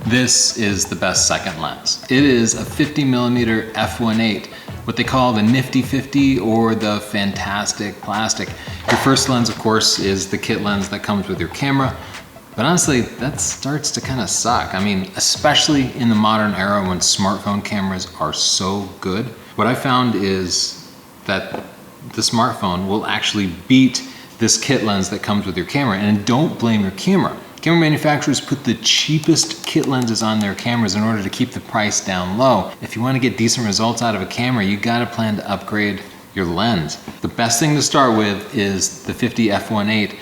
This is the best second lens. It is a 50mm f1.8, what they call the Nifty 50 or the Fantastic Plastic. Your first lens, of course, is the kit lens that comes with your camera. But honestly, that starts to kind of suck. I mean, especially in the modern era when smartphone cameras are so good. What I found is that the smartphone will actually beat this kit lens that comes with your camera, and don't blame your camera. Camera manufacturers put the cheapest kit lenses on their cameras in order to keep the price down low. If you want to get decent results out of a camera, you got to plan to upgrade your lens. The best thing to start with is the 50 f1.8.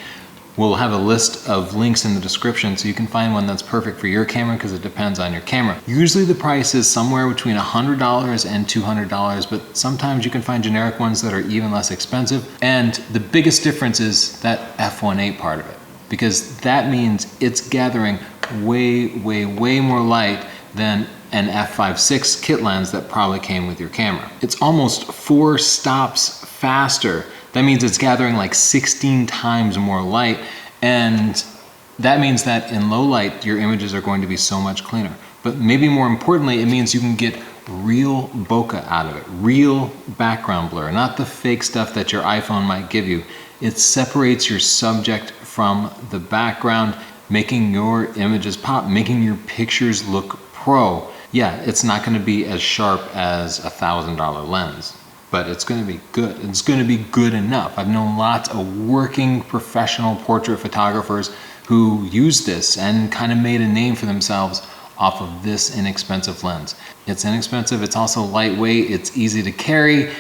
We'll have a list of links in the description so you can find one that's perfect for your camera because it depends on your camera. Usually the price is somewhere between $100 and $200, but sometimes you can find generic ones that are even less expensive. And the biggest difference is that f1.8 part of it, because that means it's gathering way more light than an f5.6 kit lens that probably came with your camera. It's almost 4 stops faster. That means it's gathering like 16 times more light, and that means that in low light, your images are going to be so much cleaner. But maybe more importantly, it means you can get real bokeh out of it, real background blur, not the fake stuff that your iPhone might give you. It separates your subject from the background, making your images pop, making your pictures look pro. Yeah, it's not gonna be as sharp as a $1,000 lens, but it's gonna be good. It's gonna be good enough. I've known lots of working professional portrait photographers who use this and kind of made a name for themselves off of this inexpensive lens. It's inexpensive, it's also lightweight, it's easy to carry.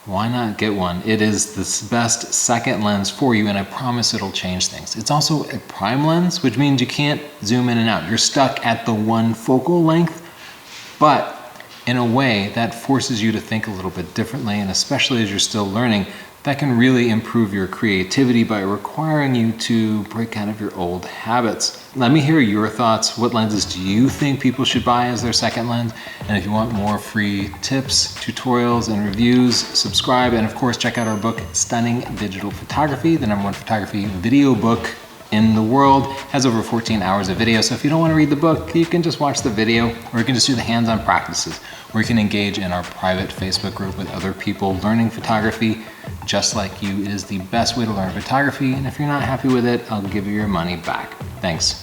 Why not get one? It is the best second lens for you, and I promise it'll change things. It's also a prime lens, which means you can't zoom in and out. You're stuck at the one focal length, but in a way that forces you to think a little bit differently, and especially as you're still learning, that can really improve your creativity by requiring you to break out of your old habits. Let me hear your thoughts. What lenses do you think people should buy as their second lens? And if you want more free tips, tutorials, and reviews, subscribe, and of course check out our book, Stunning Digital Photography, the #1 photography video book in the world. It has over 14 hours of video, so if you don't want to read the book, you can just watch the video, or you can just do the hands-on practices, or you can engage in our private Facebook group with other people learning photography just like you. It is the best way to learn photography, and if you're not happy with it, I'll give you your money back. Thanks.